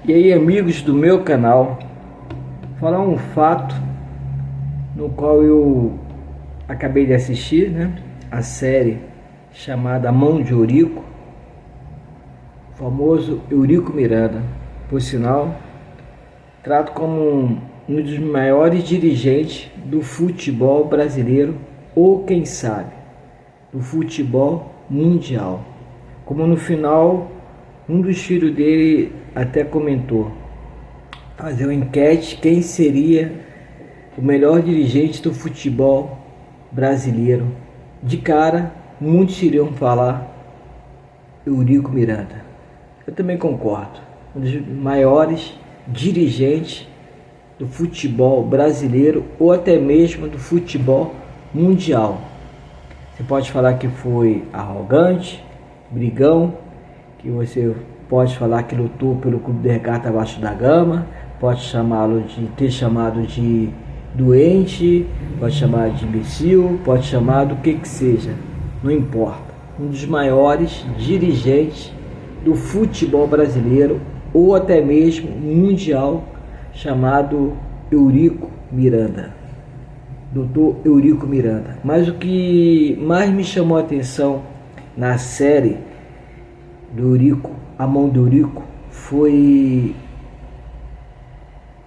E aí, amigos do meu canal, falar um fato no qual eu acabei de assistir, né? A série chamada Mão de Eurico, o famoso Eurico Miranda, por sinal, trato como um dos maiores dirigentes do futebol brasileiro, ou quem sabe, do futebol mundial. Como no final, um dos filhos dele até comentou, fazer uma enquete, quem seria o melhor dirigente do futebol brasileiro. De cara, muitos iriam falar Eurico Miranda. Eu também concordo, um dos maiores dirigentes do futebol brasileiro ou até mesmo do futebol mundial. Você pode falar que foi arrogante, brigão, que você pode falar que lutou pelo Clube de Regata Vasco da Gama, pode ter chamado de doente, pode chamar de imbecil, pode chamar do que seja, não importa. Um dos maiores dirigentes do futebol brasileiro ou até mesmo mundial, chamado Eurico Miranda, Dr. Eurico Miranda. Mas o que mais me chamou a atenção na série do Eurico, A Mão do Eurico, foi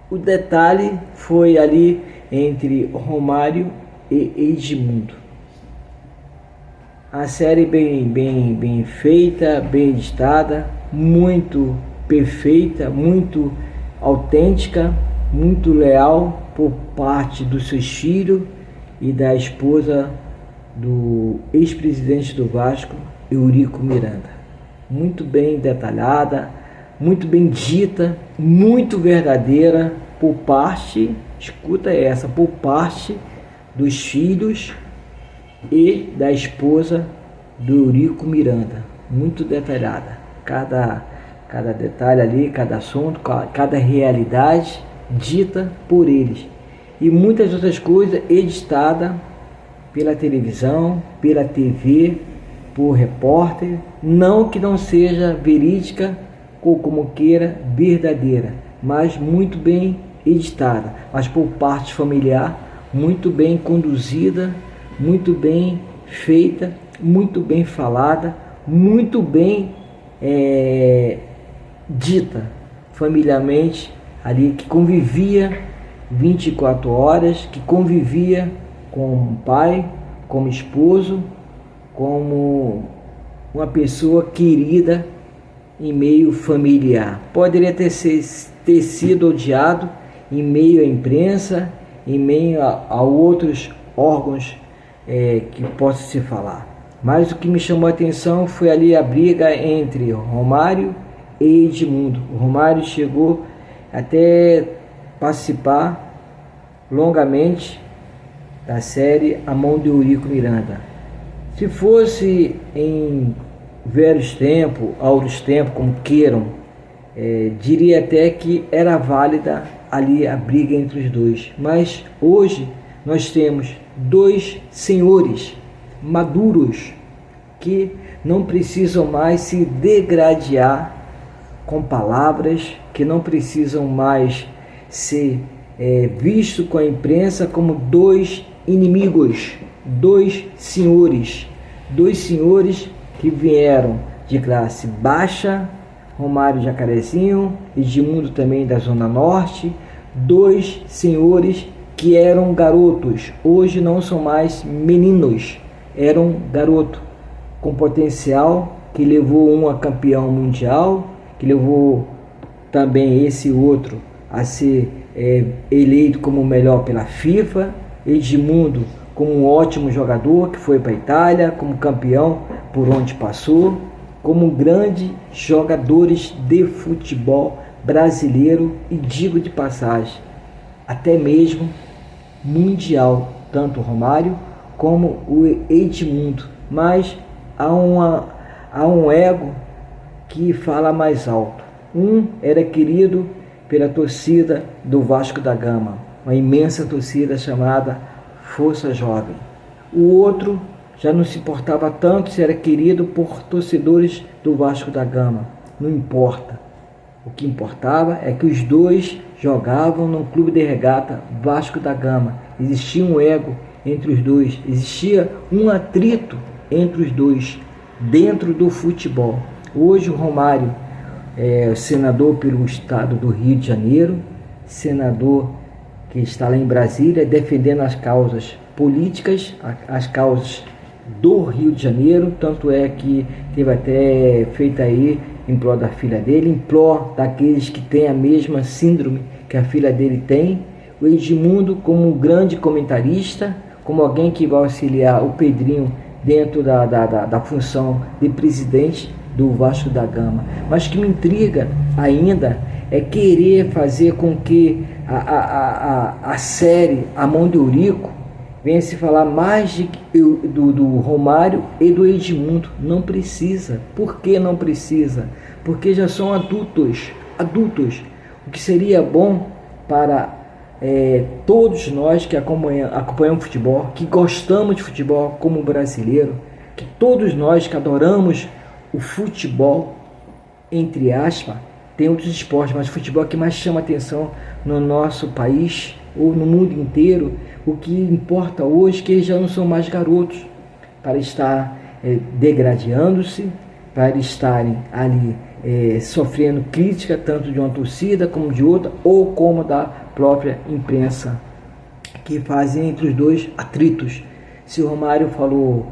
o detalhe, foi ali entre Romário e Edmundo. A série bem feita, bem editada, muito perfeita, muito autêntica, muito leal por parte dos seus filhos e da esposa do ex-presidente do Vasco, Eurico Miranda. Muito bem detalhada, muito bem dita, muito verdadeira por parte, escuta essa, por parte dos filhos e da esposa do Eurico Miranda. Muito detalhada, cada detalhe ali, cada assunto, cada realidade dita por eles. E muitas outras coisas editadas pela televisão, pela TV, por repórter, não que não seja verídica ou como queira, verdadeira, mas muito bem editada, mas por parte familiar, muito bem conduzida, muito bem feita, muito bem falada, muito bem dita familiarmente ali, que convivia 24 horas, que convivia com o pai, como esposo, como uma pessoa querida em meio familiar. Poderia ter sido odiado em meio à imprensa, em meio a outros órgãos que possa se falar. Mas o que me chamou a atenção foi ali a briga entre Romário e Edmundo. O Romário chegou até participar longamente da série A Mão de Eurico Miranda. Se fosse em velhos tempos, áureos tempos, como queiram, diria até que era válida ali a briga entre os dois. Mas hoje nós temos dois senhores maduros que não precisam mais se degradar com palavras, que não precisam mais ser vistos com a imprensa como dois inimigos, dois senhores que vieram de classe baixa, Romário Jacarezinho, Edmundo também da Zona Norte, dois senhores que eram garotos, hoje não são mais meninos, eram garoto com potencial, que levou um a campeão mundial, que levou também esse outro a ser eleito como o melhor pela FIFA, Edmundo como um ótimo jogador que foi para a Itália, como campeão por onde passou, como grandes jogadores de futebol brasileiro e digo de passagem, até mesmo mundial, tanto o Romário como o Edmundo. Mas há um ego que fala mais alto. Um era querido pela torcida do Vasco da Gama, uma imensa torcida chamada Força Jovem. O outro já não se importava tanto se era querido por torcedores do Vasco da Gama. Não importa. O que importava é que os dois jogavam no clube de regata Vasco da Gama. Existia um ego entre os dois, existia um atrito entre os dois dentro do futebol. Hoje o Romário é senador pelo estado do Rio de Janeiro, senador que está lá em Brasília defendendo as causas políticas, as causas do Rio de Janeiro, tanto é que teve até feito aí em prol da filha dele, em prol daqueles que têm a mesma síndrome que a filha dele tem. O Edmundo como um grande comentarista, como alguém que vai auxiliar o Pedrinho dentro da função de presidente do Vasco da Gama. Mas que me intriga ainda é querer fazer com que a série A Mão de Eurico venha se falar mais do Romário e do Edmundo. Não precisa. Por que não precisa? Porque já são adultos. O que seria bom para todos nós que acompanhamos futebol, que gostamos de futebol como brasileiro, que todos nós que adoramos o futebol, entre aspas, tem outros esportes, mas o futebol é que mais chama atenção no nosso país ou no mundo inteiro. O que importa hoje é que eles já não são mais garotos para estar degradando-se, para estarem ali sofrendo crítica tanto de uma torcida como de outra, ou como da própria imprensa, que fazem entre os dois atritos. Se o Romário falou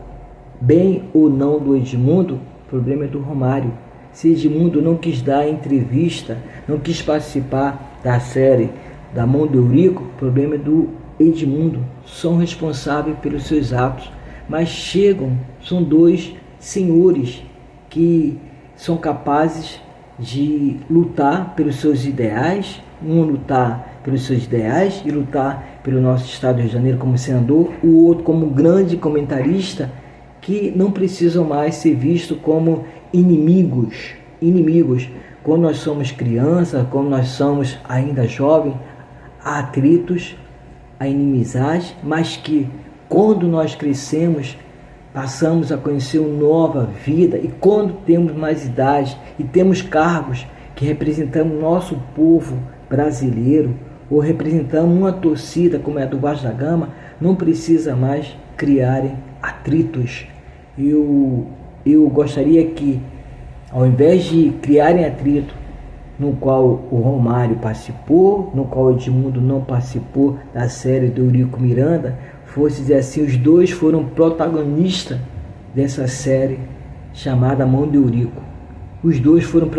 bem ou não do Edmundo, o problema é do Romário. Se Edmundo não quis dar entrevista, não quis participar da série da Mão de Eurico, o problema é do Edmundo. São responsáveis pelos seus atos, mas são dois senhores que são capazes de lutar pelos seus ideais, um lutar pelos seus ideais e lutar pelo nosso estado do Rio de Janeiro como senador, o outro como grande comentarista, que não precisam mais ser vistos como inimigos. Quando nós somos crianças, quando nós somos ainda jovens, há atritos, há inimizade, mas que quando nós crescemos, passamos a conhecer uma nova vida, e quando temos mais idade e temos cargos que representamos o nosso povo brasileiro, ou representamos uma torcida como é a do Vasco da Gama, não precisa mais criarem atritos. Eu gostaria que, ao invés de criarem atrito, no qual o Romário participou, no qual o Edmundo não participou da série do Eurico Miranda, fosse dizer assim, os dois foram protagonistas dessa série chamada Mão de Eurico. Os dois foram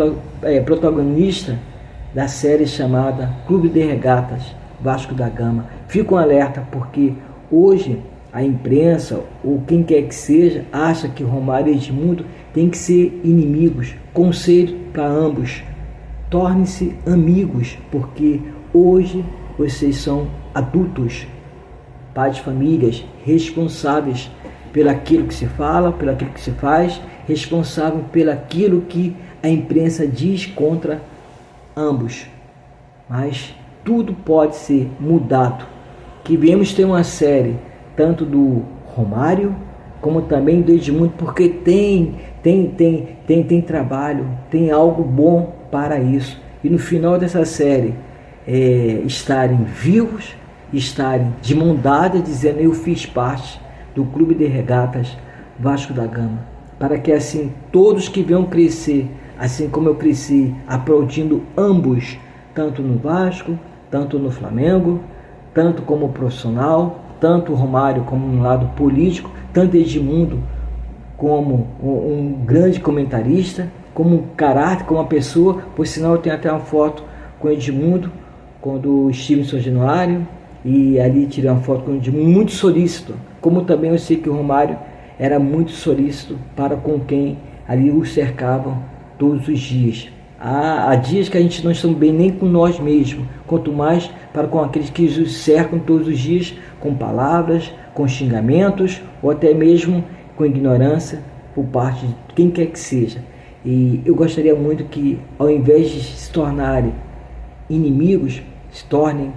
protagonistas da série chamada Clube de Regatas Vasco da Gama. Fico um alerta, porque hoje a imprensa, ou quem quer que seja, acha que Romário e Edmundo têm que ser inimigos. Conselho para ambos: tornem-se amigos, porque hoje vocês são adultos, pais de famílias, responsáveis pelaquilo que se fala, pelaquilo que se faz, responsável pelaquilo que a imprensa diz contra ambos. Mas tudo pode ser mudado. Que viemos ter uma série tanto do Romário como também do Edmundo, porque tem trabalho, tem algo bom para isso. E no final dessa série estarem vivos, estarem de mão dada, dizendo: eu fiz parte do Clube de Regatas Vasco da Gama, para que assim todos que venham crescer, assim como eu cresci aplaudindo ambos, tanto no Vasco, tanto no Flamengo, tanto como profissional, tanto o Romário como no lado político, tanto Edmundo como um grande comentarista, como um caráter, como uma pessoa. Por sinal, eu tenho até uma foto com o Edmundo, quando estive em São Januário, e ali tirei uma foto com o Edmundo, muito solícito, como também eu sei que o Romário era muito solícito para com quem ali o cercavam todos os dias. Há dias que a gente não estamos bem nem com nós mesmos, quanto mais para com aqueles que nos cercam todos os dias, com palavras, com xingamentos, ou até mesmo com ignorância por parte de quem quer que seja. E eu gostaria muito que, ao invés de se tornarem inimigos, se tornem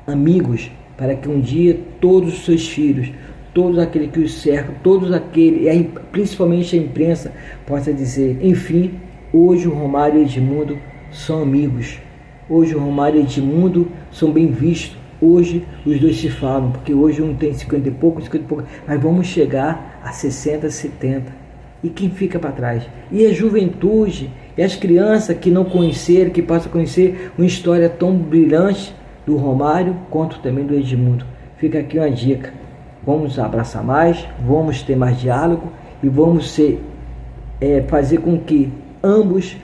amigos, para que um dia todos os seus filhos, todos aqueles que os cercam, todos aqueles, principalmente a imprensa, possa dizer: enfim, hoje o Romário e o Edmundo são amigos. Hoje o Romário e o Edmundo são bem vistos. Hoje os dois se falam, porque hoje um tem 50 e pouco, mas vamos chegar a 60, 70. E quem fica para trás? E a juventude, e as crianças que não conheceram, que passam a conhecer uma história tão brilhante do Romário, quanto também do Edmundo. Fica aqui uma dica. Vamos abraçar mais, vamos ter mais diálogo e vamos fazer com que ambos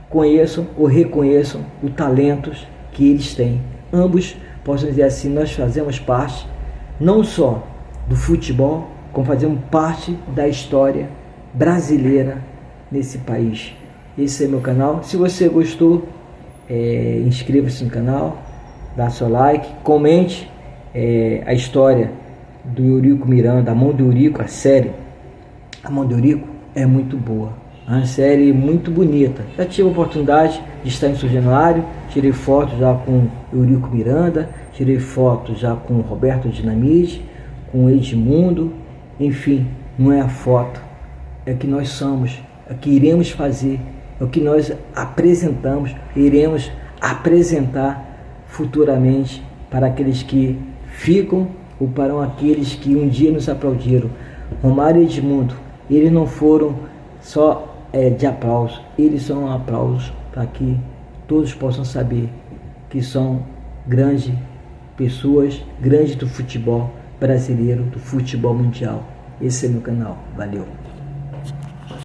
conheçam ou reconheçam os talentos que eles têm. Ambos possam dizer assim, nós fazemos parte não só do futebol, como fazemos parte da história brasileira nesse país. Esse é meu canal. Se você gostou, inscreva-se no canal, dá seu like, comente a história do Eurico Miranda, A Mão de Eurico, a série A Mão de Eurico é muito boa. Uma série muito bonita. Já tive a oportunidade de estar em São Januário, tirei fotos já com Eurico Miranda, tirei fotos já com Roberto Dinamite, com Edmundo, enfim, não é a foto, é o que nós somos, é o que iremos fazer, é o que nós apresentamos, iremos apresentar futuramente para aqueles que ficam ou para aqueles que um dia nos aplaudiram. Romário e Edmundo, eles não foram só de aplauso, eles são aplausos para que todos possam saber que são grandes pessoas, grandes do futebol brasileiro, do futebol mundial. Esse é meu canal. Valeu!